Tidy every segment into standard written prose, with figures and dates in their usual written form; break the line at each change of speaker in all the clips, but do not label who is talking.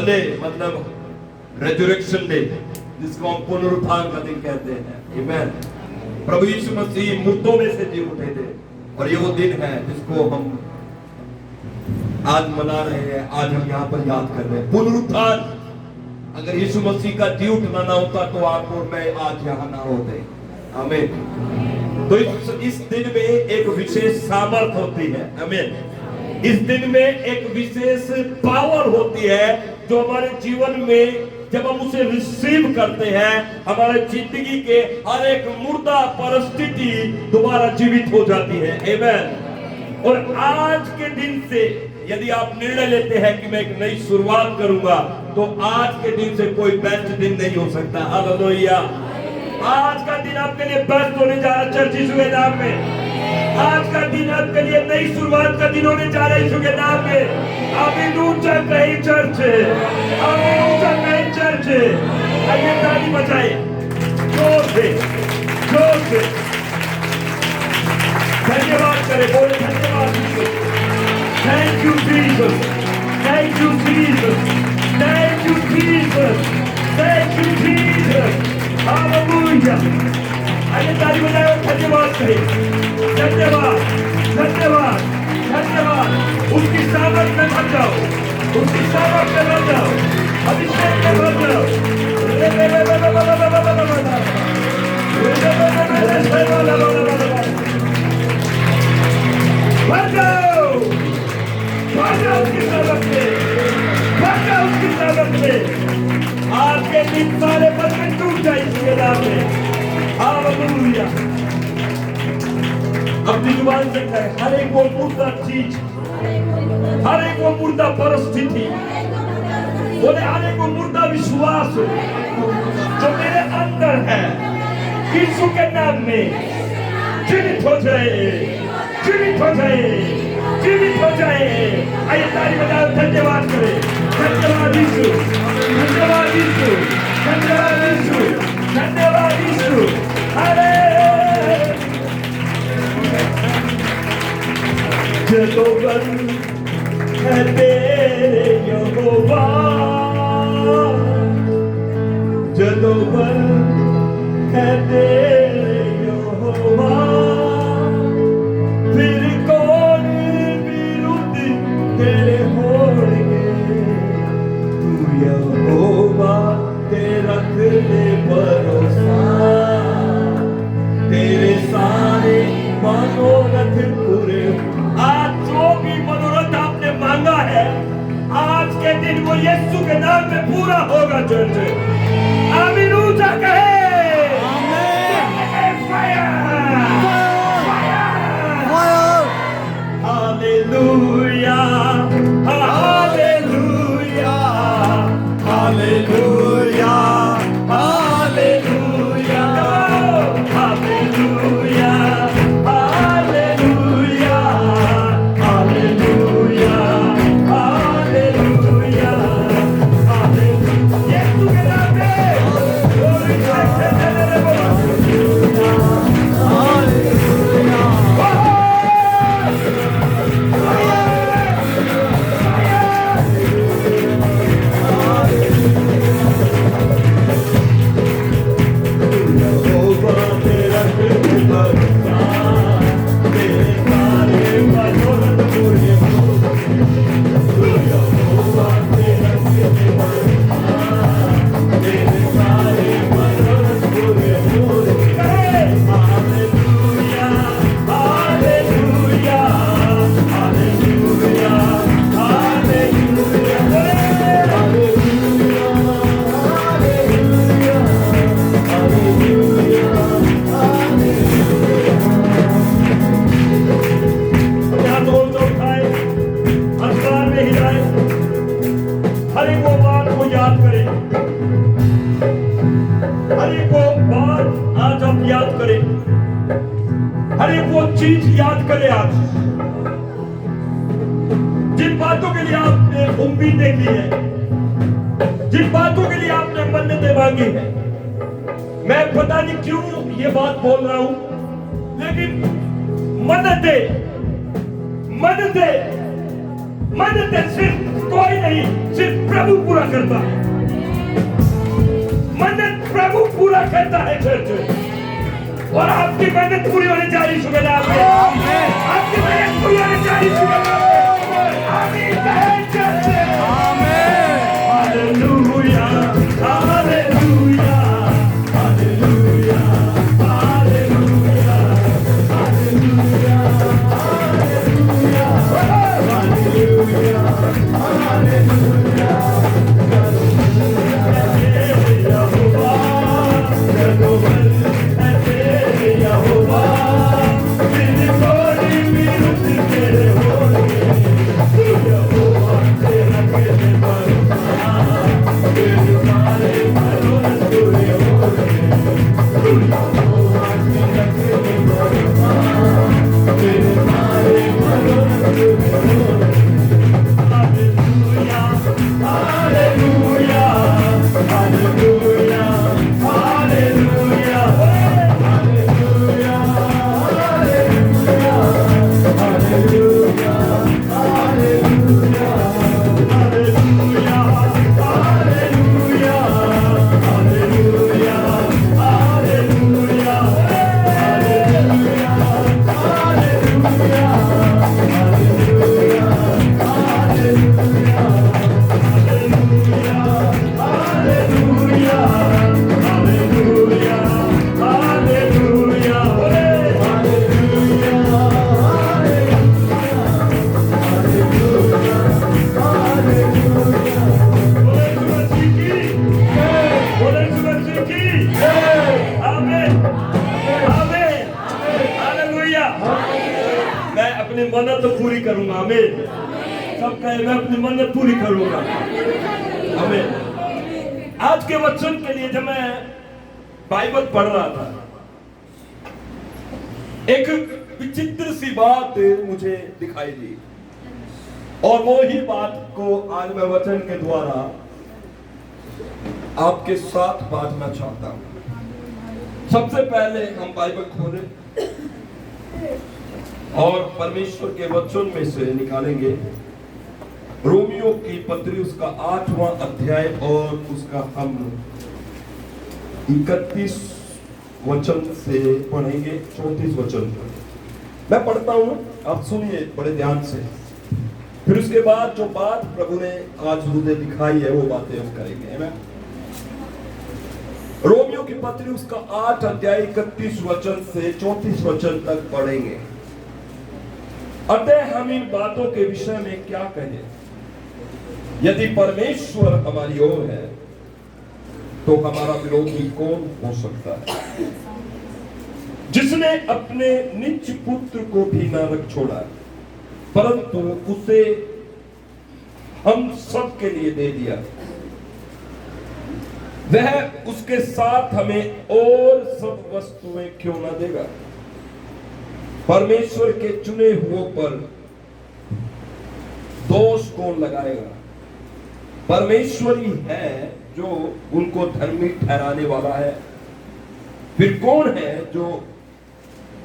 Sunday मतलब resurrection day, जिसको हम पुनरुत्थान का दिन कहते हैं। आमीन। प्रभु यीशु मसीह मुर्दों में से जी उठे थे और ये वो दिन है जिसको हम आज मना रहे हैं, आज हम यहाँ पर याद कर रहे हैं। पुनरुत्थान, अगर यीशु मसीह का जी उठना ना होता तो आप और मैं आज यहाँ ना होते। आमीन। तो इस दिन में एक विशेष सामर्थ होती है। आमीन। इस दिन में एक विशेष पावर होती है जो हमारे जीवन में जब हम उसे रिसीव करते हैं, हमारे जिंदगी के हर एक मुर्दा परिस्थिति दोबारा जीवित हो जाती है। आमीन। और आज के दिन से यदि आप निर्णय लेते हैं कि मैं एक नई शुरुआत करूंगा, तो आज के दिन से कोई बेस्ट दिन नहीं हो सकता। हालेलुया। आज का दिन आपके लिए बेस्ट होने जा रहा है चर्च यीशु के नाम में। आज का दिन आपके लिए नई शुरुआत का दिन होने जा रहा है यीशु के नाम में। आमीन। ऊंचा कहीं चर्च, आमीन, ऊंचा कहीं चर्च। आइए ताली बजाए जोर से, जोर से धन्यवाद करें, बोले धन्यवाद यीशु। Thank you Jesus, thank you Jesus, thank you Jesus, thank you Jesus. Hallelujah. आइए ताली बजाए और धन्यवाद करें। धन्यवाद, धन्यवाद, धन्यवाद। उसकी सामर्थ में भर जाओ, उसकी सामर्थ में भर जाओ, अभिषेक में भर जाओ। भर जाओ, भर जाओ उसकी सामर्थ में, भर जाओ उसकी सामर्थ में। आपके दिन सारे बंधन टूट जाए इसके नाम में। हालेलुया। अपनी जुबान से कहे, हर एक वो मुर्दा चीज, हर एक वो मुर्दा परिस्थिति, बोले हर एक वो मुर्दा विश्वास जो मेरे अंदर है, यीशु के नाम में जीवित हो जाए, जीवित हो जाए, जीवित हो जाए। आइए ताली बजाओ, धन्यवाद करें। धन्यवाद यीशु, धन्यवाद यीशु, धन्यवाद यीशु, धन्यवाद यीशु। अरे जलोवन है तेरे यहोवा, जलोवन है तेरे यहोवा, फिर कौन विरुद्ध तेरे होंगे। तू यहोवा ते रख ले भरोसा, तेरे सारे मनोरथ पूरे। आज जो भी मनोरथ आपने मांगा है, आज के दिन वो यीशु के नाम में पूरा होगा। चर्च आमीन। ऊंचा कहे hallelujah, hallelujah, hallelujah, hallelujah, hallelujah, hallelujah, hallelujah, hallelujah, hallelujah. यीशु के नाम में glory हर एक वो चीज याद करें आज, जिन बातों के लिए आपने उम्मीदें की है, जिन बातों के लिए आपने मन्नतें मांगी है। मैं पता नहीं क्यों ये बात बोल रहा हूं, लेकिन मन्नतें
मदद सिर्फ कोई नहीं, सिर्फ प्रभु पूरा करता है। मदद प्रभु पूरा करता है चर्च, और आपकी मदद पूरी होने चाहिए सुबेदार में। आपकी मदद पूरी होने चाहिए सुबेदार में। आमीन कहे church. Hallelujah, hallelujah, hallelujah, hallelujah, hallelujah, hallelujah, hallelujah. अपनी मन्नत तो पूरी करूंगा। आमीन। सब कहे मैं अपनी मन्नत पूरी करूंगा। आमीन। आज के वचन के लिए जब मैं बाइबल पढ़ रहा था, एक विचित्र सी बात मुझे दिखाई दी, और वो ही बात को आज मैं वचन के द्वारा आपके साथ बांटना चाहता हूं। सबसे पहले हम बाइबल खोलें और परमेश्वर के वचन में से निकालेंगे रोमियो की पत्री, उसका 8वां अध्याय, और उसका हम 31 वचन से पढ़ेंगे 34 वचन तक। मैं पढ़ता हूं, आप सुनिए बड़े ध्यान से। फिर उसके बाद जो बात प्रभु ने आज मुझे दिखाई है वो बातें हम करेंगे। मैं रोमियो की पत्री उसका 8 अध्याय 31 वचन से 34 वचन तक पढ़ेंगे। अतः हम इन बातों के विषय में क्या कहें? यदि परमेश्वर हमारी ओर है तो हमारा विरोधी कौन हो सकता है? जिसने अपने निज पुत्र को भी न रख छोड़ा, परंतु उसे हम सब के लिए दे दिया, वह उसके साथ हमें और सब वस्तुएं क्यों न देगा? परमेश्वर के चुने हुओं पर दोष कौन लगाएगा? परमेश्वर ही है जो उनको धर्मी ठहराने वाला है। फिर कौन है जो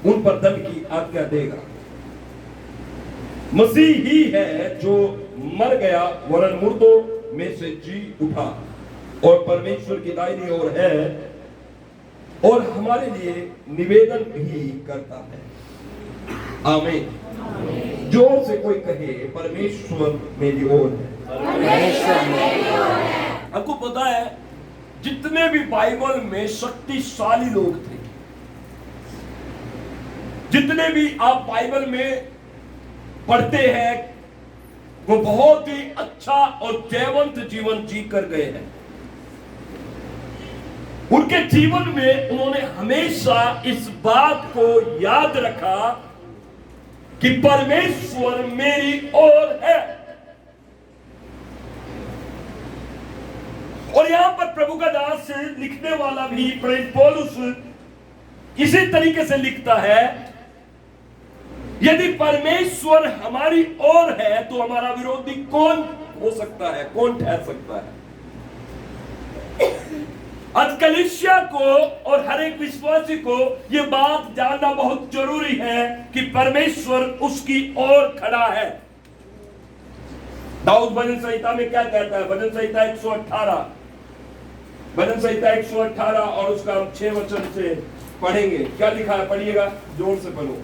उन पर दंड की आज्ञा देगा? मसीह ही है जो मर गया वरन मुर्दों में से जी उठा, और परमेश्वर की दाहिनी ओर है और हमारे लिए निवेदन भी करता है। आमीन। जोर से कोई कहे परमेश्वर मेरी ओर है। आपको पता है जितने भी बाइबल में शक्तिशाली लोग थे, जितने भी आप बाइबल में पढ़ते हैं, वो बहुत ही अच्छा और जयवंत जीवन जी कर गए हैं। उनके जीवन में उन्होंने हमेशा इस बात को याद रखा कि परमेश्वर मेरी ओर है। और यहां पर प्रभु का दास लिखने वाला भी प्रेरित पौलुस इसी तरीके से लिखता है, यदि परमेश्वर हमारी ओर है तो हमारा विरोधी कौन हो सकता है, कौन ठहर सकता है? आज कलीसिया को और हर एक विश्वासी को यह बात जानना बहुत जरूरी है कि परमेश्वर उसकी ओर खड़ा है। दाऊद भजन संहिता में क्या कहता है? भजन संहिता 118, भजन संहिता 118 और उसका हम 6 वचन से पढ़ेंगे। क्या लिखा है? पढ़िएगा, जोर से पढ़ो।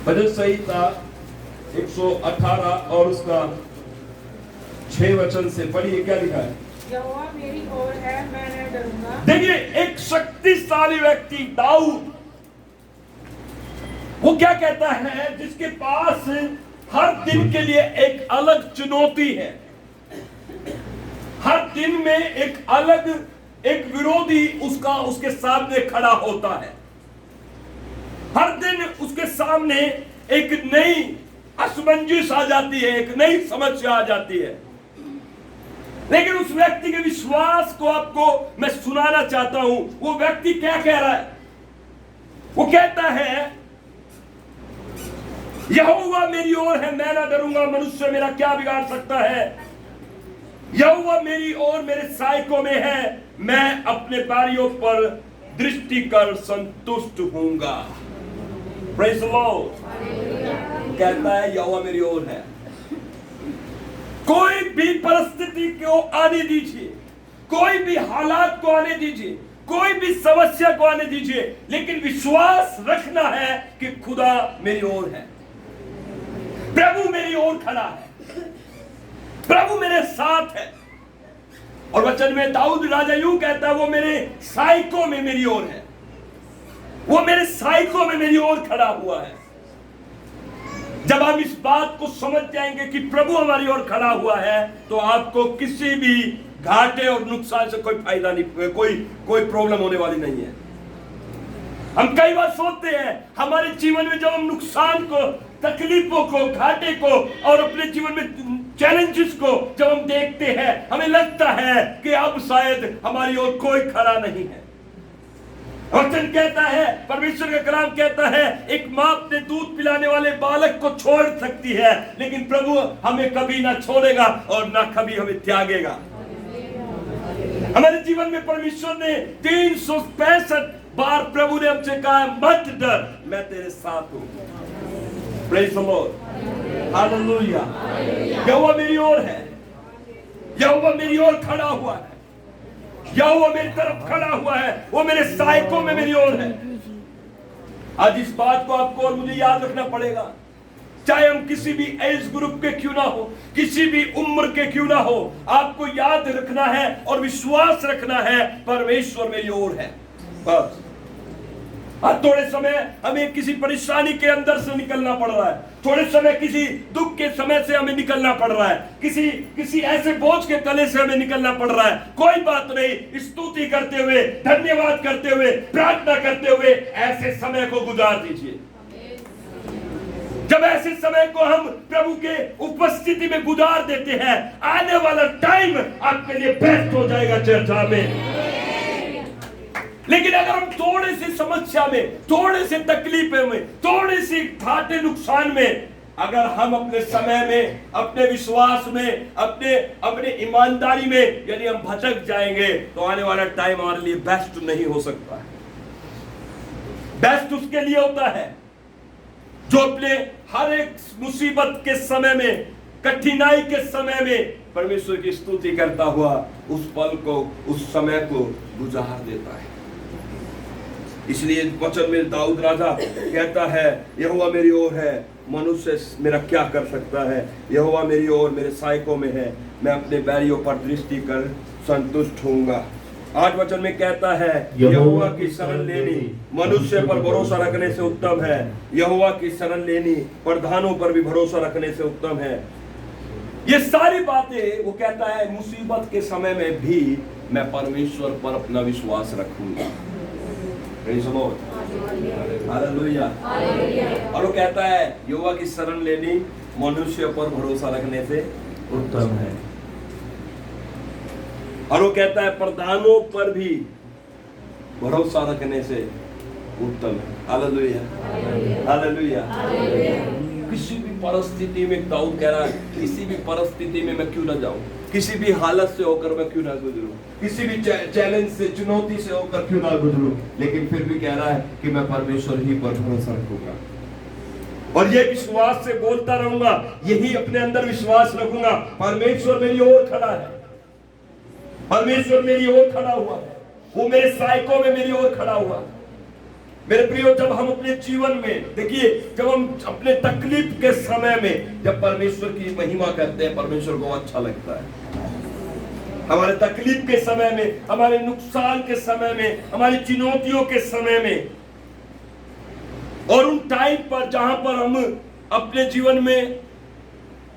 भजन संहिता 118 और उसका 6 वचन से पढ़िए, क्या लिखा है?
यहोवा मेरी ओर है, मैं न डरूंगा।
देखिए, एक शक्तिशाली व्यक्ति दाऊद, वो क्या कहता है? जिसके पास हर दिन के लिए एक अलग चुनौती है, हर दिन में एक अलग, एक विरोधी उसके सामने खड़ा होता है। हर दिन उसके सामने एक नई असमंजस आ जाती है, एक नई समस्या आ जाती है। लेकिन उस व्यक्ति के विश्वास को आपको मैं सुनाना चाहता हूं। वो व्यक्ति क्या कह रहा है? वो कहता है, यहोवा मेरी ओर है, मैं ना डरूंगा, मनुष्य मेरा क्या बिगाड़ सकता है। यहोवा मेरी ओर मेरे सहायकों में है, मैं अपने बैरियों पर दृष्टि कर संतुष्ट होऊंगा। Praise the Lord. कहता है यहोवा मेरी ओर है। कोई भी परिस्थिति को आने दीजिए, कोई भी हालात को आने दीजिए, कोई भी समस्या को आने दीजिए, लेकिन विश्वास रखना है कि खुदा मेरी ओर है, प्रभु मेरी ओर खड़ा है, प्रभु मेरे साथ है। और वचन में दाऊद राजा यूं कहता है, वो मेरे सहायकों में मेरी ओर है, वो मेरे सहायकों में मेरी ओर खड़ा हुआ है। जब हम इस बात को समझ जाएंगे कि प्रभु हमारी ओर खड़ा हुआ है, तो आपको किसी भी घाटे और नुकसान से कोई फायदा नहीं, कोई प्रॉब्लम होने वाली नहीं है। हम कई बार सोचते हैं हमारे जीवन में, जब हम नुकसान को, तकलीफों को, घाटे को और अपने जीवन में चैलेंजेस को जब हम देखते हैं, हमें लगता है कि अब शायद हमारी ओर कोई खड़ा नहीं है। वचन कहता है, परमेश्वर का कलाम कहता है, एक मां अपने दूध पिलाने वाले बालक को छोड़ सकती है, लेकिन प्रभु हमें कभी ना छोड़ेगा और ना कभी हमें त्यागेगा। हमारे जीवन में परमेश्वर ने 365 बार प्रभु ने हमसे कहा, मत डर, मैं तेरे साथ हूं। Praise the lord, hallelujah. यहोवा मेरी ओर है, यहोवा मेरी ओर खड़ा हुआ है, यहोवा मेरी तरफ खड़ा हुआ है, वो मेरे सहायकों में मेरी ओर है। आज इस बात को आपको और मुझे याद रखना पड़ेगा, चाहे हम किसी भी एज ग्रुप के क्यों ना हो, किसी भी उम्र के क्यों ना हो, आपको याद रखना है और विश्वास रखना है, परमेश्वर मेरी ओर है। बस थोड़े समय हमें किसी परेशानी के अंदर से निकलना पड़ रहा है, थोड़े समय किसी दुख के समय से हमें निकलना पड़ रहा है, किसी ऐसे बोझ के तले से हमें निकलना पड़ रहा है, कोई बात नहीं, स्तुति करते हुए, धन्यवाद करते हुए, प्रार्थना करते हुए ऐसे समय को गुजार दीजिए। जब ऐसे समय को हम प्रभु के उपस्थिति में गुजार देते हैं, आने वाला टाइम आपके लिए बेस्ट हो जाएगा चर्चा में। लेकिन अगर हम थोड़े से समस्या में, थोड़े से तकलीफे में, थोड़े से घाटे नुकसान में, अगर हम अपने समय में, अपने विश्वास में, अपने ईमानदारी में यदि हम भटक जाएंगे, तो आने वाला टाइम हमारे लिए बेस्ट नहीं हो सकता है। बेस्ट उसके लिए होता है जो अपने हर एक मुसीबत के समय में, कठिनाई के समय में परमेश्वर की स्तुति करता हुआ उस पल को, उस समय को गुजार देता है। इसलिए वचन में दाऊद राजा कहता है, यहोवा मेरी ओर है, मनुष्य मेरा क्या कर सकता है। यहोवा मेरी ओर मेरे सहायकों में है, मैं अपने बैरियों पर दृष्टि कर संतुष्ट होऊंगा। 8 वचन में कहता है, यहोवा की शरण लेनी मनुष्य पर भरोसा रखने से उत्तम है, यहोवा की शरण लेनी प्रधानों पर भी भरोसा रखने से उत्तम है। ये सारी बातें वो कहता है, मुसीबत के समय में भी मैं परमेश्वर पर अपना विश्वास रखूंगा। Praise the lord, hallelujah. और वो कहता है, यहोवा की शरण लेनी मनुष्य पर भरोसा रखने से उत्तम है। और वो कहता है, प्रधानों पर भी भरोसा रखने से उत्तम है। Hallelujah, hallelujah. किसी भी परिस्थिति में दाऊद कह रहा है, किसी भी परिस्थिति में मैं क्यों ना जाऊं, किसी भी हालत से होकर मैं क्यों ना गुजरूं, किसी भी चैलेंज से, चुनौती से होकर क्यों ना गुजरूं, लेकिन फिर भी कह रहा है कि मैं परमेश्वर ही पर भरोसा रखूंगा। और ये विश्वास से बोलता रहूंगा, यही अपने अंदर विश्वास रखूंगा, परमेश्वर मेरी ओर खड़ा है, परमेश्वर मेरी ओर खड़ा हुआ है, वो मेरे सहायकों में मेरी ओर खड़ा हुआ है। मेरे प्रियो, जब हम अपने जीवन में देखिए, जब हम अपने तकलीफ के समय में जब परमेश्वर की महिमा करते हैं, परमेश्वर को अच्छा लगता है। हमारे तकलीफ के समय में, हमारे नुकसान के समय में, हमारी चुनौतियों के समय में, और उन टाइम पर जहां पर हम अपने जीवन में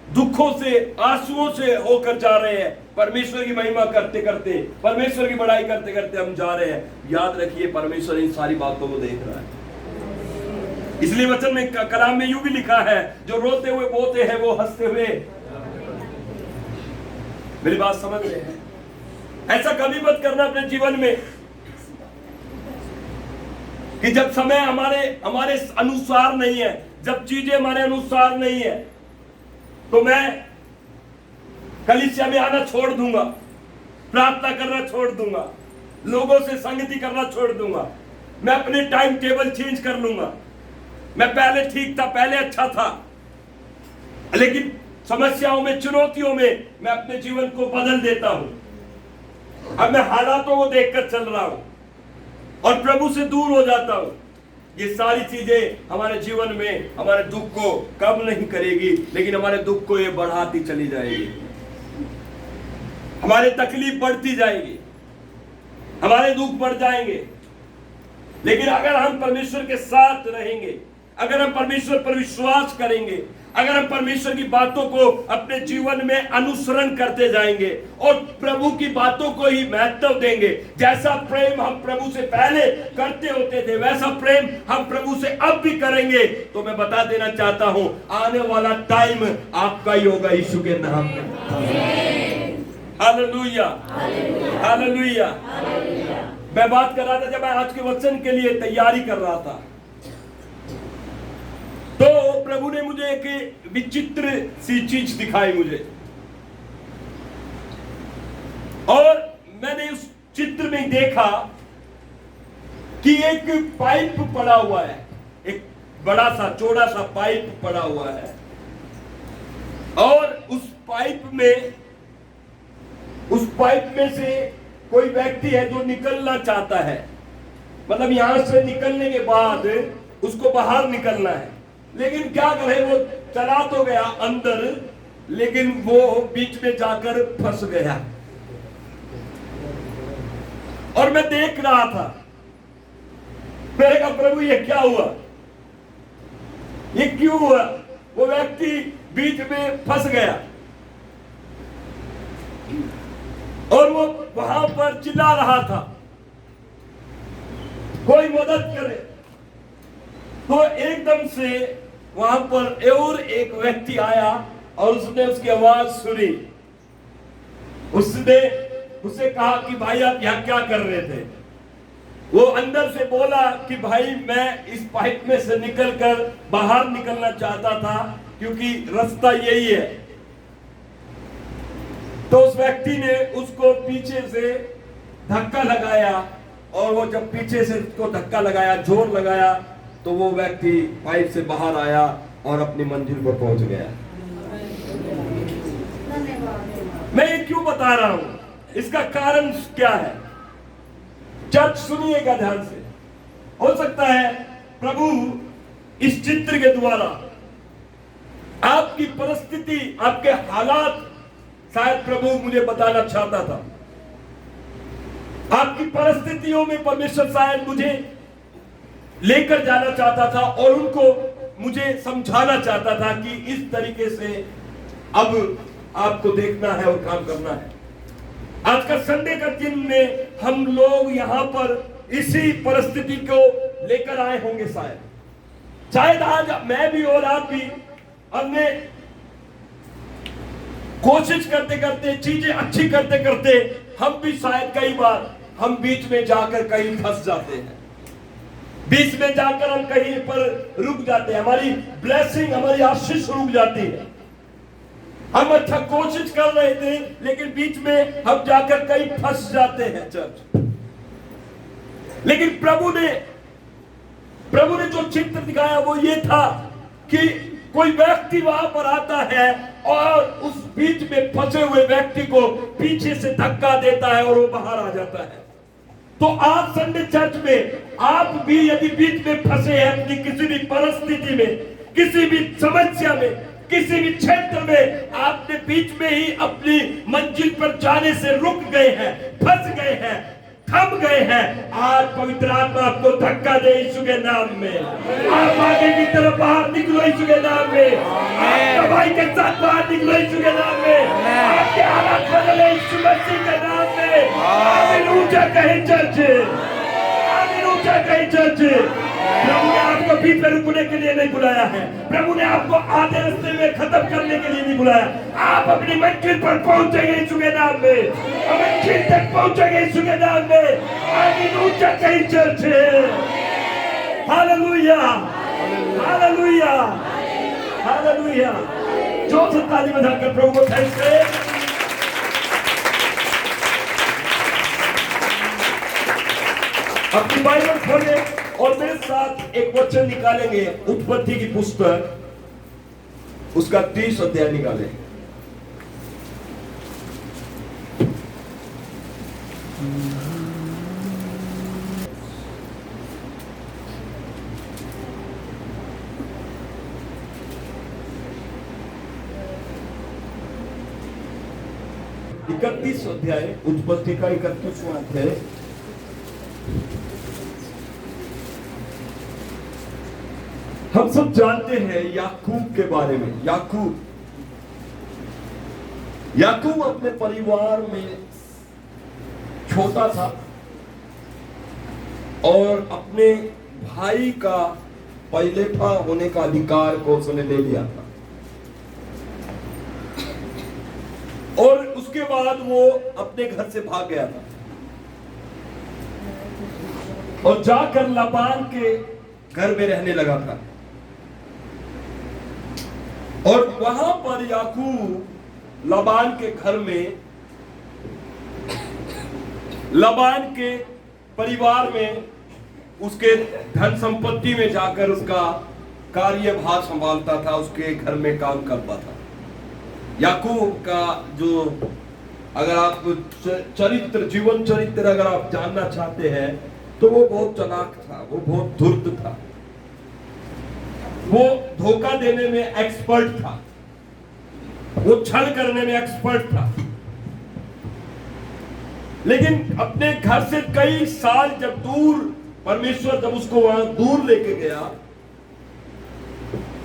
दुखों से, आंसुओं से होकर जा रहे हैं, परमेश्वर की महिमा करते करते, परमेश्वर की बड़ाई करते करते हम जा रहे हैं, याद रखिए परमेश्वर इन सारी बातों को देख रहा है। इसलिए वचन में, कलाम में यूं भी लिखा है, जो रोते हुए बोते हैं वो हंसते हुए। मेरी बात समझ रहे हैं? ऐसा कभी मत करना अपने जीवन में कि जब समय हमारे अनुसार नहीं है, जब चीजें हमारे अनुसार नहीं है, तो मैं कलीसिया में आना छोड़ दूंगा, प्रार्थना करना छोड़ दूंगा, लोगों से संगति करना छोड़ दूंगा, मैं अपने टाइम टेबल चेंज कर लूंगा। मैं पहले ठीक था, पहले अच्छा था, लेकिन समस्याओं में, चुनौतियों में मैं अपने जीवन को बदल देता हूं। अब मैं हालातों को देखकर चल रहा हूं और प्रभु से दूर हो जाता हूं। ये सारी चीजें हमारे जीवन में हमारे दुख को कम नहीं करेगी, लेकिन हमारे दुख को ये बढ़ाती चली जाएगी। हमारी तकलीफ बढ़ती जाएगी, हमारे दुख बढ़ जाएंगे। लेकिन अगर हम परमेश्वर के साथ रहेंगे, अगर हम परमेश्वर पर विश्वास करेंगे, अगर हम परमेश्वर की बातों को अपने जीवन में अनुसरण करते जाएंगे और प्रभु की बातों को ही महत्व देंगे, जैसा प्रेम हम प्रभु से पहले करते होते थे, वैसा प्रेम हम प्रभु से अब भी करेंगे, तो मैं बता देना चाहता हूं, आने वाला टाइम आपका ही होगा यीशु के नाम में। Hallelujah, hallelujah. मैं बात कर रहा था, जब मैं आज के वचन के लिए तैयारी कर रहा था, तो प्रभु ने मुझे एक विचित्र सी चीज दिखाई मुझे, और मैंने उस चित्र में देखा कि एक पाइप पड़ा हुआ है, एक बड़ा सा चौड़ा सा पाइप पड़ा हुआ है, और उस पाइप में से कोई व्यक्ति है जो निकलना चाहता है, मतलब यहां से निकलने के बाद उसको बाहर निकलना है, लेकिन क्या करे, वो चला तो गया अंदर, लेकिन वो बीच में जाकर फंस गया। और मैं देख रहा था, मैंने कहा प्रभु ये क्या हुआ, ये क्यों हुआ? वो व्यक्ति बीच में फंस गया और वो वहां पर चिल्ला रहा था, कोई मदद करे। तो एकदम से वहां पर और एक व्यक्ति आया और उसने उसकी आवाज सुनी। उसने उसे कहा कि भाई आप यहां क्या कर रहे थे? वो अंदर से बोला कि भाई मैं इस पाइप में से निकलकर बाहर निकलना चाहता था, क्योंकि रास्ता यही है। तो उस व्यक्ति ने उसको पीछे से धक्का लगाया, और वो जब पीछे से उसको धक्का लगाया, जोर लगाया, तो वो व्यक्ति पाइप से बाहर आया और अपनी मंजिल पर पहुंच गया। मैं ये क्यों बता रहा हूं, इसका कारण क्या है? चर्च सुनिएगा ध्यान से। हो सकता है प्रभु इस चित्र के द्वारा आपकी परिस्थिति, आपके हालात, शायद प्रभु मुझे बताना चाहता था। आपकी परिस्थितियों में परमेश्वर शायद मुझे लेकर जाना चाहता था और उनको मुझे समझाना चाहता था कि इस तरीके से अब आपको देखना है और काम करना है। आज का संडे का दिन में हम लोग यहां पर इसी परिस्थिति को लेकर आए होंगे। शायद आज मैं भी और आप भी हमने कोशिश करते करते, चीजें अच्छी करते करते, हम भी शायद कई बार हम बीच में जाकर कहीं फंस जाते हैं, बीच में जाकर हम कहीं पर रुक जाते हैं, हमारी ब्लेसिंग, हमारी आशीष रुक जाती है। हम अच्छा कोशिश कर रहे थे, लेकिन बीच में हम जाकर कहीं फंस जाते हैं चर्च। लेकिन प्रभु ने जो चित्र दिखाया वो ये था कि कोई व्यक्ति वहां पर आता है और उस बीच में फंसे हुए व्यक्ति को पीछे से धक्का देता है और वो बाहर आ जाता है। तो आज संडे चर्च में आप भी यदि बीच में फंसे हैं अपनी किसी भी परिस्थिति में, किसी भी समस्या में, किसी भी क्षेत्र में, आपने बीच में ही अपनी मंजिल पर जाने से रुक गए हैं, फंस गए हैं, थम गए हैं, आज पवित्र आत्मा आपको धक्का दे यीशु के नाम में। आप आगे की तरफ बाहर निकलो यीशु के नाम में, आप दवाई के साथ बाहर निकलो यीशु के नाम में, आपके हालात बदले यीशु मसीह के नाम में। आमीन ऊंचा कहें चर्च, आमीन ऊंचा कहें चर्च। प्रभु ने आपको बीच में रुकने के लिए नहीं बुलाया है, प्रभु ने आपको आधे रास्ते में खत्म करने के लिए नहीं बुलाया। आप अपनी मंजिल पर पहुंचेंगे यीशु के नाम में, मंजिल तक पहुंचेंगे यीशु के नाम में। आमीन ऊंचा कहीं चर्च, हालेलुया हालेलुया हालेलुया। जोर से ताली बजाकर प्रभु को थैंक करें। अपनी बाइबल खोलें और मेरे साथ एक वचन निकालेंगे, उत्पत्ति की पुस्तक, उसका 30 अध्याय निकालें। इकतीस अध्याय, उत्पत्ति का 31वां अध्याय। हम सब जानते हैं याकूब के बारे में। याकूब अपने परिवार में छोटा था और अपने भाई का पहलेठा होने का अधिकार को उसने ले लिया था और उसके बाद वो अपने घर से भाग गया था और जाकर लाबान के घर में रहने लगा था। और वहां पर याकूब लाबान के घर में, लाबान के परिवार में, उसके धन संपत्ति में जाकर उसका कार्यभार संभालता था, उसके घर में काम करता था। याकूब का जो, अगर आप चरित्र, जीवन चरित्र अगर आप जानना चाहते हैं तो वो बहुत चालाक था, वो बहुत धूर्त था, वो धोखा देने में एक्सपर्ट था, वो छल करने में एक्सपर्ट था। लेकिन अपने घर से कई साल जब दूर, परमेश्वर जब उसको वहां दूर लेके गया,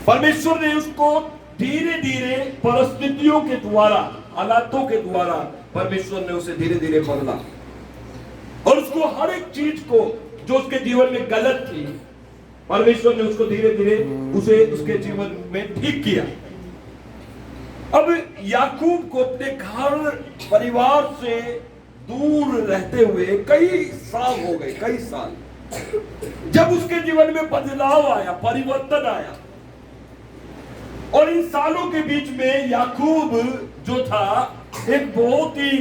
परमेश्वर ने उसको धीरे धीरे परिस्थितियों के द्वारा, हालातों के द्वारा परमेश्वर ने उसे धीरे धीरे बदला और उसको हर एक चीज को जो उसके जीवन में गलत थी, परमेश्वर ने उसको धीरे धीरे उसे उसके जीवन में ठीक किया। अब याकूब को अपने घर परिवार से दूर रहते हुए कई साल हो गए, कई साल। जब उसके जीवन में बदलाव आया, परिवर्तन आया, और इन सालों के बीच में याकूब जो था एक बहुत ही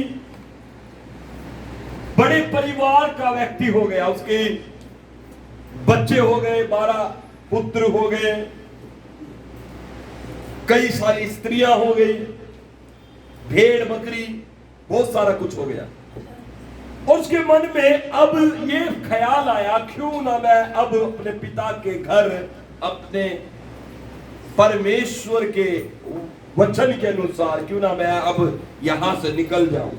बड़े परिवार का व्यक्ति हो गया। उसके बच्चे हो गए, 12 पुत्र हो गए, कई सारी स्त्रियां हो गई, भेड़ बकरी, बहुत सारा कुछ हो गया। और उसके मन में अब ये ख्याल आया, क्यों ना मैं अब अपने पिता के घर, अपने परमेश्वर के वचन के अनुसार, क्यों ना मैं अब यहां से निकल जाऊं।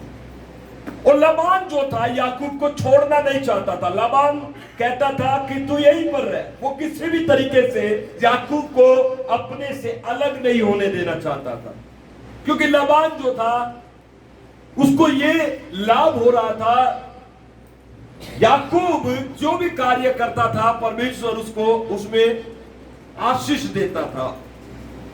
और लाबान जो था याकूब को छोड़ना नहीं चाहता था। लाबान कहता था कि तू यहीं पर रह। वो किसी भी तरीके से याकूब को अपने से अलग नहीं होने देना चाहता था, क्योंकि लाबान जो था उसको ये लाभ हो रहा था, याकूब जो भी कार्य करता था परमेश्वर उसको उसमें आशीष देता था।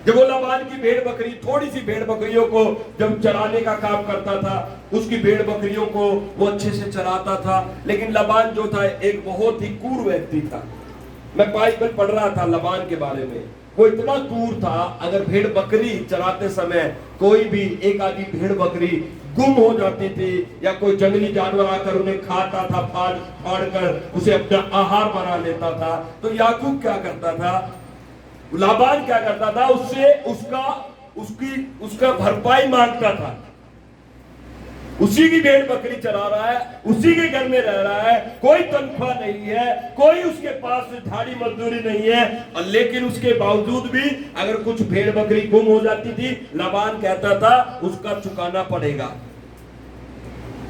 जब वो लाबान की भेड़ बकरी, थोड़ी सी भेड़ बकरियों को जब चराने का काम करता था, उसकी भेड़ बकरियों को वो अच्छे से चराता था। लेकिन लाबान जो था एक बहुत ही क्रूर व्यक्ति था। मैं बाइबल पढ़ रहा था लाबान के बारे में, वो इतना क्रूर था, अगर भेड़ बकरी चराते समय कोई भी एक आधी भेड़ बकरी गुम हो जाती थी या कोई जंगली जानवर आकर उन्हें खाता था, फाड़ कर उसे अपना आहार बना लेता था, तो याकूब क्या करता था, लाबान क्या करता था, उससे उसका भरपाई मांगता था। उसी की भेड़ बकरी चरा रहा है, उसी के घर में रह रहा है, कोई तनख्वाह नहीं है, कोई उसके पास झाड़ी मजदूरी नहीं है, और लेकिन उसके बावजूद भी अगर कुछ भेड़ बकरी गुम हो जाती थी, लाबान कहता था उसका चुकाना पड़ेगा।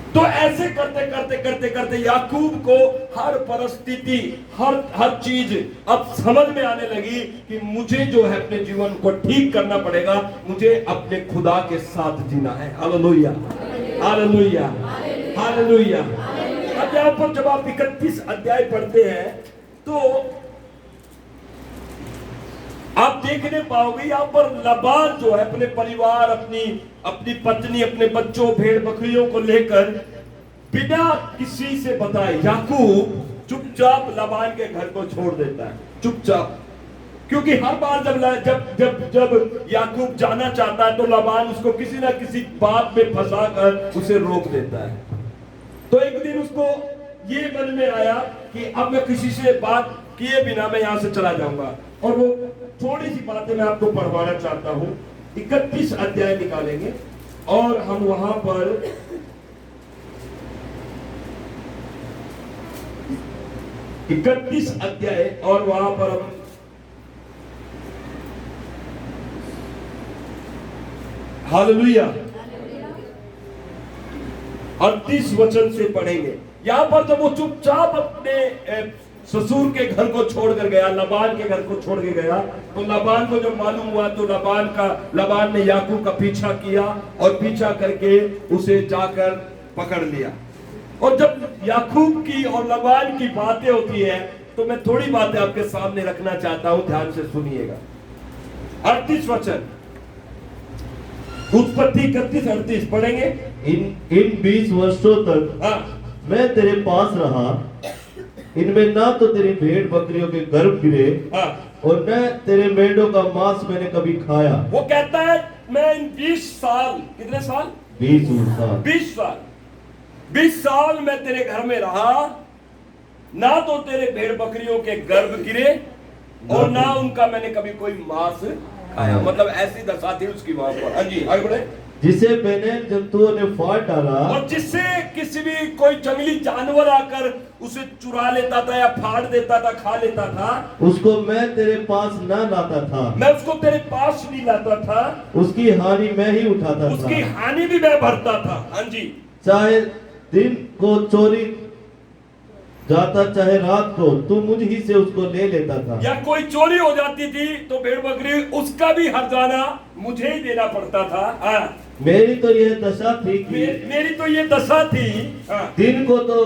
तो ऐसे करते करते करते करते याकूब को हर परिस्थिति, हर चीज अब समझ में आने लगी कि मुझे जो है अपने जीवन को ठीक करना पड़ेगा, मुझे अपने खुदा के साथ जीना है। Hallelujah, hallelujah, hallelujah. अब यहां पर जब आप 31 अध्याय पढ़ते हैं तो आप देखने पाओगे यहां पर लाबान जो है अपने परिवार, अपनी पत्नी, अपने बच्चों, भेड़ बकरियों को लेकर बिना किसी से बताए याकूब चुपचाप लाबान के घर को छोड़ देता है, चुपचाप। क्योंकि हर बार जब याकूब जाना चाहता है तो लाबान उसको किसी ना किसी बात में फंसाकर उसे रोक देता है। तो एक दिन उसको ये मन में आया कि अब मैं किसी से बात किए बिना मैं यहां से चला जाऊंगा, और वो थोड़ी सी बातें मैं आपको पढ़वाना चाहता हूं। 31 अध्याय निकालेंगे और हम वहां पर 31 अध्याय और वहां पर हम हालेलुया 38 वचन से पढ़ेंगे। यहां पर जब वो चुपचाप अपने ससुर के घर को छोड़कर गया, लाबान के घर को छोड़ के गया, तो लाबान को जब मालूम हुआ तो लाबान ने याकूब का पीछा किया और पीछा करके उसे जाकर पकड़ लिया। और जब याकूब की और लाबान की बातें होती है तो मैं थोड़ी बातें आपके सामने रखना चाहता हूं, ध्यान से सुनिएगा। 38 वचन, उत्पत्ति 31-38 पढ़ेंगे।
इन 20 वर्षों तक मैं तेरे पास रहा, इनमें ना तो तेरी भेड़ बकरियों के गर्भ गिरे और न तेरे मेंढों का मांस मैंने कभी खाया।
वो कहता है मैं इन 20 साल, कितने साल? 20 साल मैं तेरे घर में रहा, ना तो तेरे भेड़ बकरियों के गर्भ गिरे और ना उनका मैंने कभी कोई मांस खाया। मतलब ऐसी दशा थी उसकी वहां पर। हाँ जी, आगे बढ़े।
जिसे बेनैन जंतुओं ने फाड़ डाला,
और जिससे किसी भी कोई जंगली जानवर आकर उसे चुरा लेता था या फाड़ देता था, खा लेता था,
उसको मैं तेरे पास न लाता था।
मैं उसको तेरे पास नहीं लाता था,
उसकी हानि मैं ही उठाता था,
उसकी हानि भी मैं भरता था। हाँ जी,
चाहे दिन को चोरी जाता चाहे रात को, तू मुझ ही से उसको ले लेता था।
या कोई चोरी हो जाती थी तो भेड़ बकरी उसका भी हर्जाना मुझे ही देना पड़ता था।
मेरी तो यह दशा थी कि
मेरी तो ये दशा थी,
दिन को तो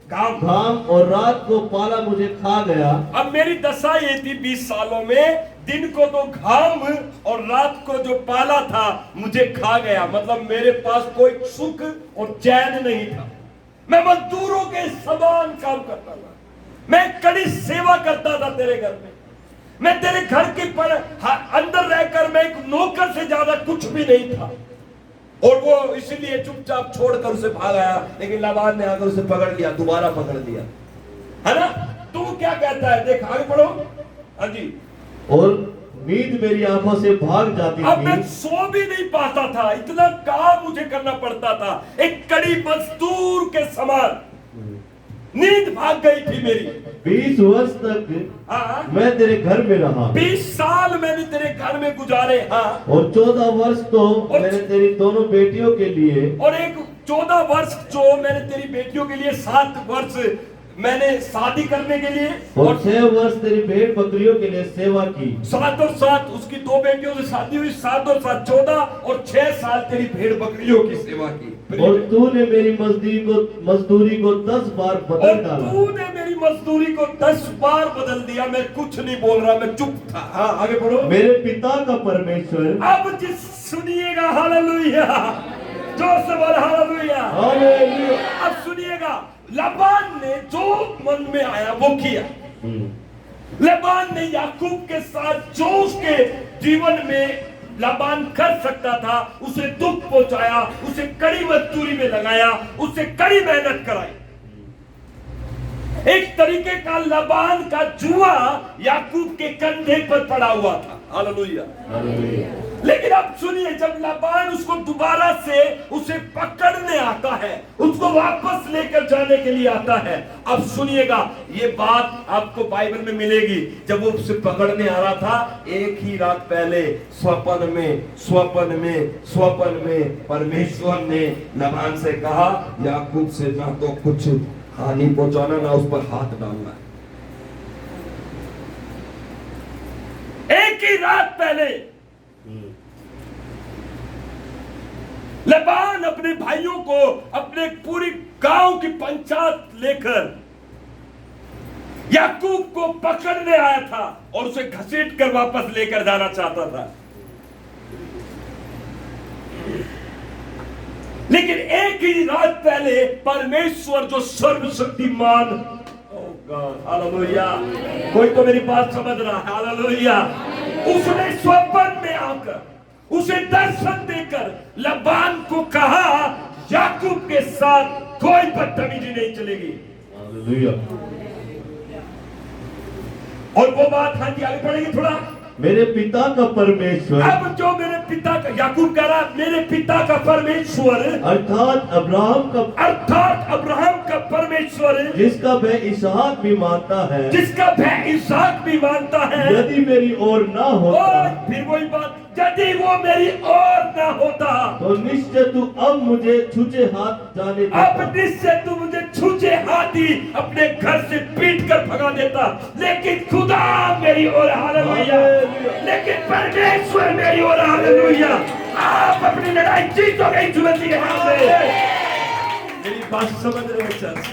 घाम और रात को पाला मुझे खा गया।
अब मेरी दशा ये थी 20 सालों में, दिन को तो घाम और रात को जो पाला था मुझे खा गया। मतलब मेरे पास कोई सुख और चैन नहीं था। मैं मजदूरों के समान काम करता था, मैं कड़ी सेवा करता था तेरे घर में, मैं तेरे घर के अंदर रहकर मैं एक नौकर से ज्यादा कुछ भी नहीं था। और वो इसलिए चुपचाप छोड़कर उसे भाग आया, लेकिन लाबान ने आकर उसे पकड़ लिया, दोबारा पकड़ लिया, है ना। तू क्या कहता है, देख आगे पढ़ो। हाँ जी।
और नींद मेरी आंखों से भाग जाती
अब
थी,
मैं सो भी नहीं पाता था, इतना काम मुझे करना पड़ता था, एक कड़ी मजदूर के समान नींद भाग गई थी मेरी।
20 वर्ष तक मैं तेरे घर में रहा,
20 साल मैंने तेरे घर में गुजारे। हाँ,
और 14 वर्ष तो मैंने तेरी दोनों बेटियों के लिए,
और एक 14 वर्ष जो मैंने तेरी बेटियों के लिए, 7 वर्ष मैंने शादी करने के लिए,
और 6 वर्ष तेरी भेड़ बकरियों के लिए सेवा की।
7 और 7 उसकी 2 बेटियों से शादी हुई, 7 और 7 14 और 6 साल तेरी भेड़ बकरियों की सेवा की।
और तूने मेरी मजदूरी को 10 बार बदल डाला।
तूने मेरी मजदूरी को 10 बार बदल दिया। मैं कुछ नहीं बोल रहा, मैं चुप था। हाँ, आगे बढ़ो।
मेरे पिता का परमेश्वर,
अब जिस सुनिएगा, हालेलुया, जोर से बोल हालेलुया।
हालेलुया।
अब सुनिएगा, लाबान ने जो मन में आया वो किया। लाबान ने याकूब के साथ जो उसके जीवन में लाबान कर सकता था, उसे दुख पहुंचाया, उसे कड़ी मजदूरी में लगाया, उसे कड़ी मेहनत कराई। एक तरीके का लबान का जुआ याकूब के कंधे पर पड़ा हुआ था। हालेलुया। लेकिन अब सुनिए, जब लबान उसको दोबारा से उसे पकड़ने आता है, उसको वापस लेकर जाने के लिए आता है, अब सुनिएगा, ये बात आपको बाइबल में मिलेगी। जब वो उसे पकड़ने आ रहा था, एक ही रात पहले स्वप्न में परमेश्वर ने लबान से कहा, याकूब से ना तो कुछ हानि पहुंचाना, ना उस पर हाथ डालना। एक ही रात पहले लबान अपने भाइयों को अपने पूरी गांव की पंचायत लेकर याकूब को पकड़ने आया था और उसे घसीट कर वापस लेकर जाना चाहता था। लेकिन एक ही रात पहले परमेश्वर जो सर्वशक्तिमान, हालेलुया, कोई तो मेरी बात समझ रहा है, हालेलुया, उसने स्वप्न में आकर उसे दर्शन देकर लबान को कहा, याकूब के साथ कोई बदतमीजी नहीं चलेगी।
हालेलुया।
और वो बात हाँ जी आगे बढ़ेगी थोड़ा।
मेरे पिता का परमेश्वर,
अब जो मेरे पिता का, याकूब कह रहा, मेरे पिता का परमेश्वर
अर्थात अब्राहम का
परमेश्वर,
जिसका वह इसहाक भी मानता है, यदि मेरी ओर ना होता,
और फिर वही बात, यदि वो मेरी ओर ना होता,
तो निश्चय तू अब मुझे छूचे हाथ जाने देता।
अब निश्चय तू मुझे छूचे हाथ ही अपने घर से पीट कर भगा देता। लेकिन खुदा मेरी ओर, हालेलुया, लेकिन परमेश्वर मेरी ओर, हालेलुया। आप अपनी लड़ाई जीतोगे यीशु मसीह के नाम से। मेरी बात समझ रहे हो चर्च?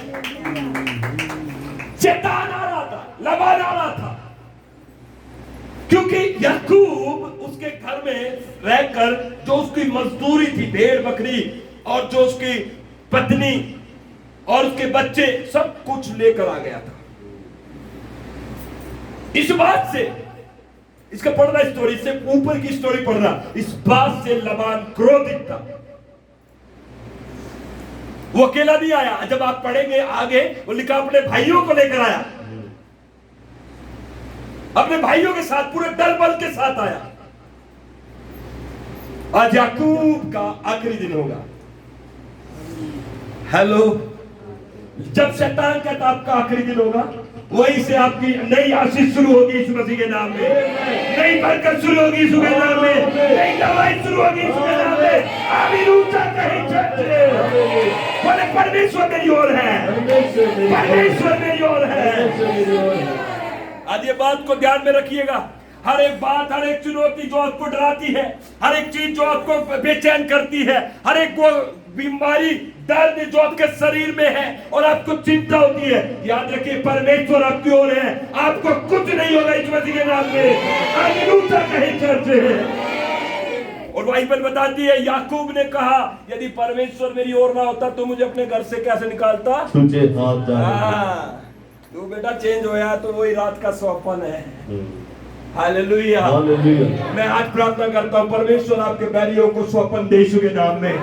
शैतान आ रहा था, लबान आ रहा था, क्योंकि याकूब उसके घर में रहकर जो उसकी मजदूरी थी, भेड़ बकरी और जो उसकी पत्नी और उसके बच्चे, सब कुछ लेकर आ गया था। इस बात से, इसका पढ़ना स्टोरी से ऊपर की स्टोरी पढ़ना, इस बात से लबान क्रोधित था। वो अकेला नहीं आया, जब आप पढ़ेंगे आगे, वो लिखा अपने भाइयों को लेकर आया, अपने भाइयों के साथ, पूरे दल बल के साथ आया। आज याकूब का आखिरी दिन होगा। हेलो, जब शैतान कहता आपका आखिरी दिन होगा, वहीं से आपकी नई आशीष शुरू होगी यीशु मसीह के नाम में, नई बरकत शुरू होगी यीशु के नाम में, नई दवाई शुरू होगी यीशु के नाम में। आमीन। ऊंचा कहीं चढ़ते बोले, परमेश्वर मेरी ओर है, परमेश्वर मेरी ओर है। आज ये बात को ध्यान में रखिएगा। हर एक बात, हर एक चुनौती जो आपको डराती है, हर एक चीज जो आपको बेचैन करती है, हर एक वो बीमारी, दर्द जो आपके शरीर में है और आपको चिंता होती है, याद रखिए परमेश्वर आपकी ओर है, आपको कुछ नहीं होगा यीशु मसीह के नाम में। हालेलुया कहीं चर्चे है। और बाइबल बताती है, याकूब ने कहा, यदि परमेश्वर मेरी ओर ना होता तो मुझे अपने घर से कैसे निकालता?
तुझे हाथ जाने।
तू बेटा चेंज होया तो वही रात का स्वप्न है। हालेलुया। मैं आज प्रार्थना करता हूँ, परमेश्वर आपके बैरियों को स्वप्न दे यीशु के नाम में।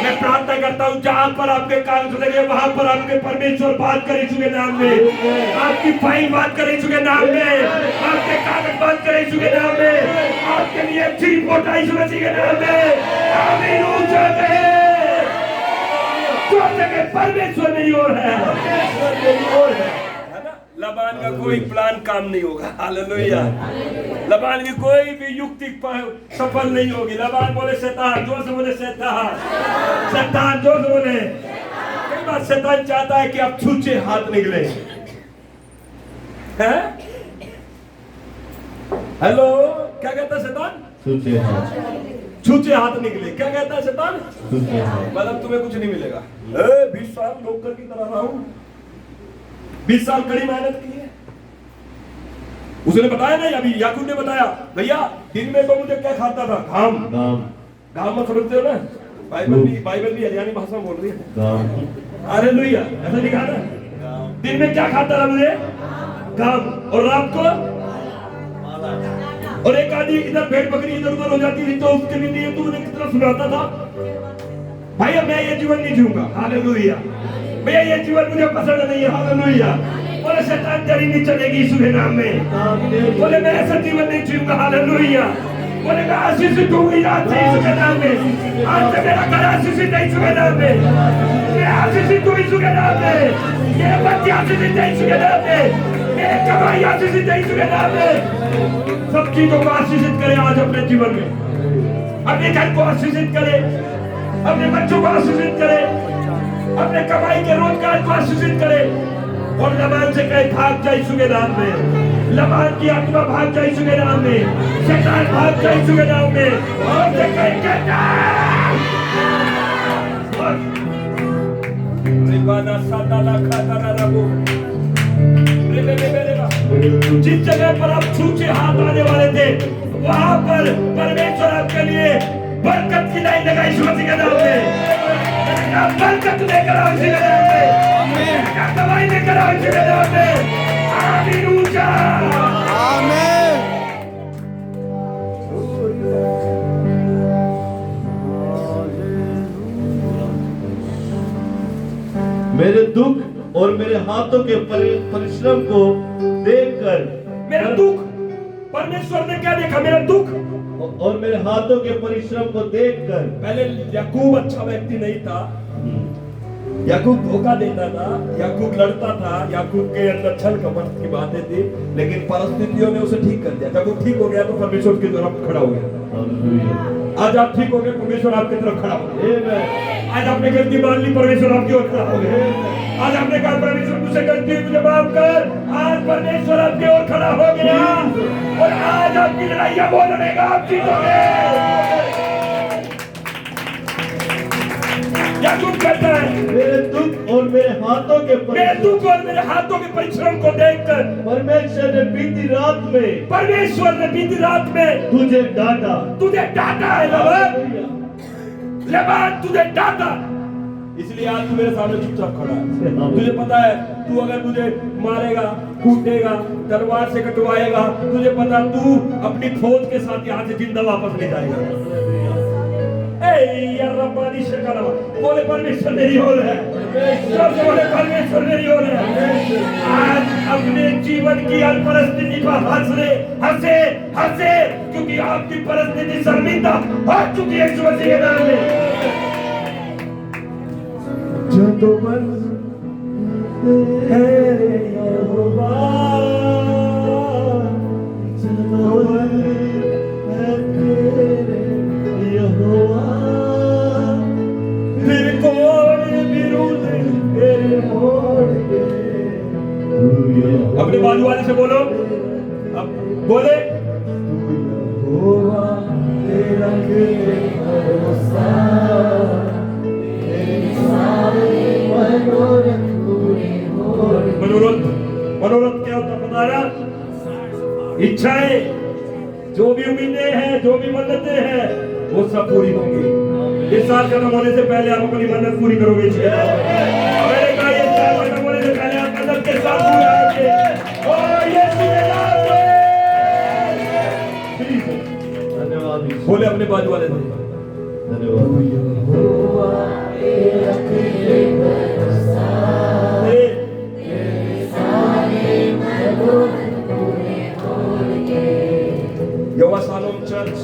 मैं प्रार्थना करता हूँ, जहां पर आपके कान सुनेंगे वहां पर आपके परमेश्वर बात करे यीशु के नाम में, आपकी फाइल बात करे यीशु के नाम में, आपके कागज बात करे यीशु के नाम में, आपके लिए अच्छी रिपोर्ट आई यीशु मसीह के नाम में। आमीन। ऊंचा कहे, परमेश्वर मेरी ओर है, परमेश्वर मेरी ओर है ना। लबान का कोई प्लान काम नहीं होगा। हालेलुया। लबान की कोई भी युक्ति सफल नहीं होगी। लबान बोले शैतान, जोर से बोले शैतान, शैतान जोर से बोले। कई बार शैतान चाहता है कि आप छूचे हाथ निकले। हैं? हेलो, क्या कहता है शैतान?
छूचे हाथ,
छूचे हाथ निकले। क्या कहता है शैतान?
छूचे हाथ।
मतलब तुम्हें कुछ नहीं मिलेगा। 20 साल नौकर की तरह रहा हूं, 20 साल कड़ी मेहनत की है। उसने बताया ना, अभी याकूब ने बताया, भैया दिन में तो मुझे क्या खाता था? घाम। घाम मत समझते हो ना, बाइबल भी हरियाणी भाषा में बोल रही है। हालेलुया, ऐसा लिखा ना, दिन में क्या खाता था मुझे? घाम। और रात को, और एक आदमी इधर भेड़ बकरी इधर उधर हो जाती थी तो उसके लिए तूने कितना सुनाता था? भाई मैं ये जीवन नहीं जीऊंगा। हालेलुया। भैया ये जीवन मुझे पसंद नहीं है, हालेलुया। बोले शैतान तेरी नहीं चलेगी यीशु के नाम में। बोले मैं ऐसा जीवन नहीं जीऊंगा, हालेलुया। बोले मैं आशीषित हूँ आज से यीशु के नाम में। आज से मेरा घर आशीषित है यीशु के नाम में। मैं आशीषित हूँ यीशु के नाम में। मेरे बच्चे आशीषित है यीशु के नाम में। मेरे कमाई आशीषित है यीशु के नाम में। सब चीजों को आशीषित करें आज अपने जीवन में। अपने घर को आशीषित करें, अपने बच्चों को आशीषित करें, अपने कमाई के रोजगार को आशीषित करें। और लबान से कहे भाग जा यीशु के नाम में। लबान की आत्मा भाग जा यीशु के नाम में। शैतान भाग जा यीशु के नाम में। और से कहे रिबाना सादाला खादाला रबो। जिस जगह पर आप छूचे हाथ आने वाले थे, वहां पर परमेश्वर आपके लिए बरकत की लाइन लगाई यीशु मसीह के नाम में। बरकत लेकर आओ यीशु के नाम में। दवाई लेकर आओ यीशु के नाम में। आमीन ऊंचा आमीन।
मेरे दुख और मेरे हाथों के परिश्रम को देखकर,
मेरा दुख, परमेश्वर ने क्या देखा? मेरा दुख
और मेरे हाथों के परिश्रम को देखकर।
पहले याकूब अच्छा व्यक्ति नहीं था, याकूब धोखा देता था, याकूब लड़ता था, याकूब के अंदर छल कपट की बातें थी, लेकिन परिस्थितियों ने उसे ठीक कर दिया। जब वो ठीक हो गया तो परमेश्वर की तरफ खड़ा हो गया। आज आप ठीक हो गए, परमेश्वर आपकी तरफ खड़ा हो गया। आज आपने गलती मान ली, परमेश्वर आपकी ओर खड़ा हो गया। आज आपने कहा परमेश्वर तुझसे गलती हुई, मुझे माफ कर। आज परमेश्वर आपकी ओर खड़ा हो गया और आज आपकी लड़ाइयां वो लड़ेगा, आप जीतोगे। याकूब कहता है
मेरे दुख और मेरे हाथों के परिश्रम को देखकर परमेश्वर ने बीती रात में तुझे डांटा है
लबान, तुझे डांटा। इसलिए आज तू मेरे सामने चुपचाप खड़ा है। तुझे पता है तू अगर मुझे मारेगा, कूटेगा, तलवार से कटवाएगा, तुझे पता तू अपनी फौज के साथ यहाँ से जिंदा वापस ले जाएगा। बोले परमेश्वर मेरी ओर है। बोले परमेश्वर मेरी ओर है। आज अपने जीवन की हर परिस्थिति पर हंसे, क्योंकि आपकी परिस्थिति शर्मिंदा हो चुकी है यीशु मसीह के नाम में। अपने बाजू वाले से बोलो, अब बोले मनोरथ क्या होता पता ना? इच्छाएं, जो भी उम्मीदें हैं, जो भी मन्नतें हैं, वो सब पूरी होंगी। इस साल खत्म होने से पहले आप अपनी मन्नत पूरी करोगे। मैंने कहा ये साल खत्म होने से पहले आप मन्नत के साथ पूरे आओगे।
धन्यवाद।
बोले अपने बाजू वाले से यहोवा शालोम चर्च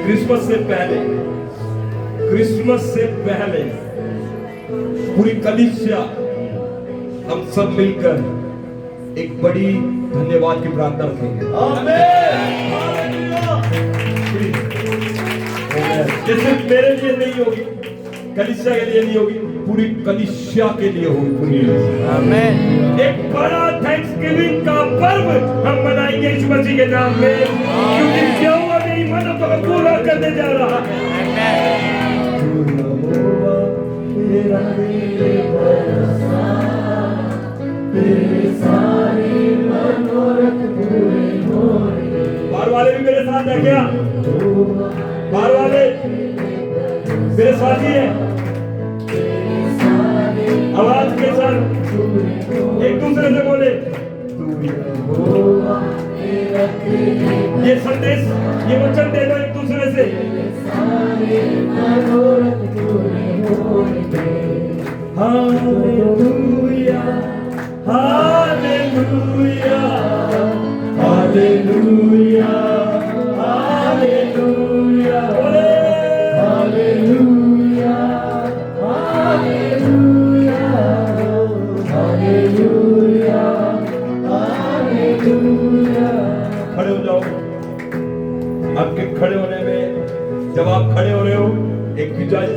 क्रिसमस से पहले पूरी कलीसिया हम सब मिलकर एक बड़ी धन्यवाद की प्रार्थना रखेंगे। ये सिर्फ मेरे लिए नहीं होगी, कलीसिया के लिए नहीं होगी, पूरी कलीसिया के लिए होगी। एक बड़ा थैंक्सगिविंग का पर्व हम मनाएंगे यीशु मसीह के नाम में, क्योंकि यहोवा मेरी मन्नतों को पूरा करने जा रहा है। बाहर वाले भी मेरे साथ है क्या? बाहर वाले मेरे साथ ही है, आवाज के साथ एक दूसरे से बोले। ये संदेश, ये वचन दे दो एक दूसरे से। Hallelujah hallelujah hallelujah hallelujah hallelujah hallelujah hallelujah hallelujah. खड़े हो जाओ। आपके खड़े होने में, जब आप खड़े हो रहे हो, एक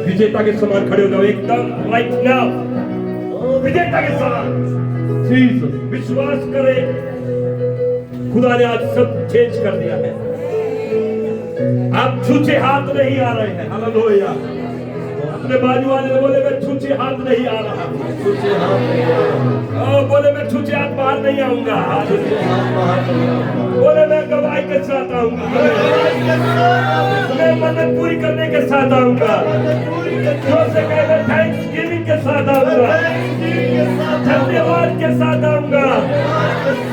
विजेता के समान खड़े हो जाओ, एकदम राइट नाउ, विजेता के समान। जीसस, विश्वास करें, खुदा ने आज सब चेंज कर दिया है। आप छूछे हाथ नहीं आ रहे हैं। हालेलुया। अपने बाजू वाले ने बोले मैं छूछे हाथ नहीं आ रहा, छूछे हाथ नहीं आ रहा। बोले मैं छूछे हाथ बाहर नहीं आऊंगा, छूछे हाथ बाहर नहीं आऊंगा। बोले मैं गवाही के साथ आऊंगा, मैं मन्नत पूरी करने के साथ आऊंगा, जोर से कहे मैं थैंक्स गिविंग के साथ आऊंगा, धन्यवाद के साथ आऊंगा,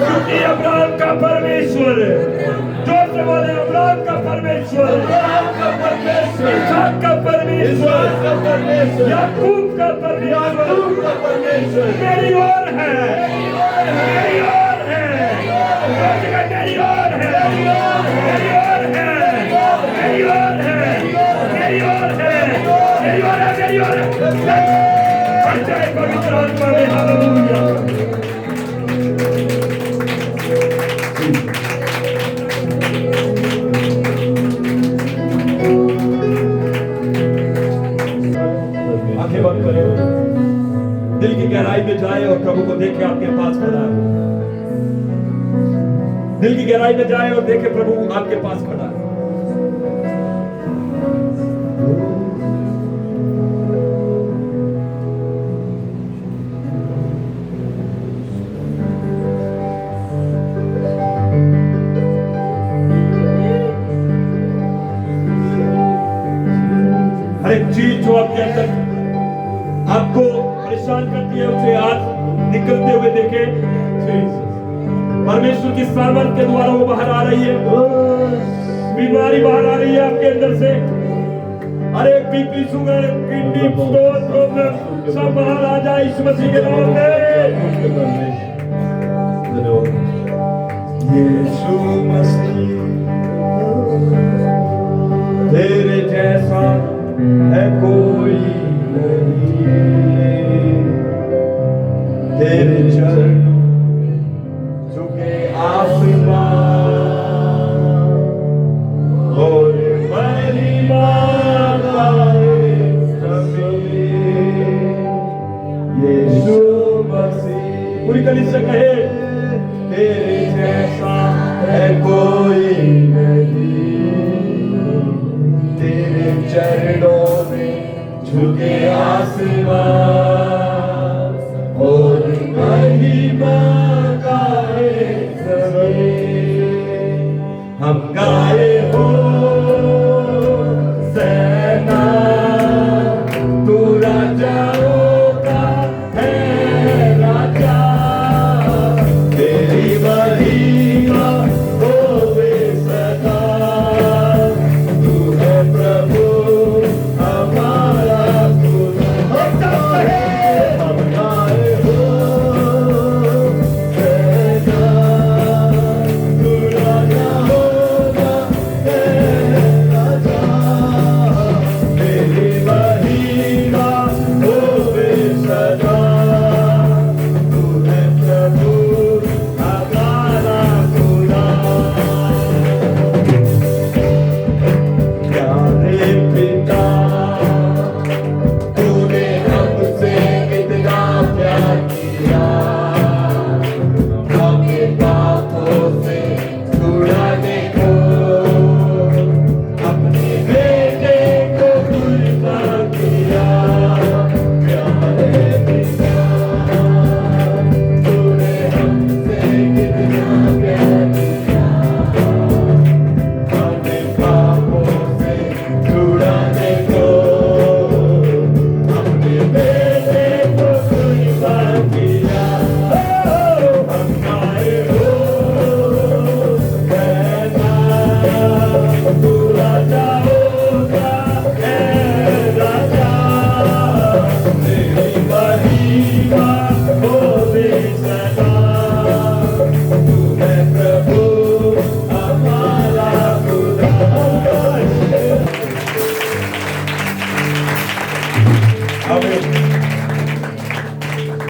क्योंकि अब्राहम का परमेश्वर, जोर से बोले अब्राहम का परमेश्वर, इसहाक का परमेश्वर, याकूब का परमेश्वर मेरी ओर है, मेरी ओर है, मेरी ओर है, मेरी ओर है, मेरी ओर है, मेरी ओर है, मेरी ओर है, मेरी ओर है। बढ़ जाए पवित्र आत्मा में। हालेलुया। आंखें बंद करो, दिल की गहराई में जाए और प्रभु को देखे आपके पास खड़ा है। दिल की गहराई में जाए और देखे प्रभु आपके पास खड़ा है। हर एक चीज जो आपके अंदर आपको परेशान करती है, उसे आज निकलते हुए देखे। परमेश्वर की सामर्थ के द्वारा वो बाहर आ रही है। बीमारी बाहर आ रही है आपके अंदर से। अरे BP, sugar, kidney stone problem सब बाहर आ जाए इस मसीह के नाम में। यीशु मसीह तेरे जैसा है कोई नहीं, तेरे चरणों झुके आसमान और महिमा गाए जमीन। यीशु मसीह पूरी कलीसिया कहे तेरे जैसा है कोई नहीं, तेरे चरणों में झुके आसमान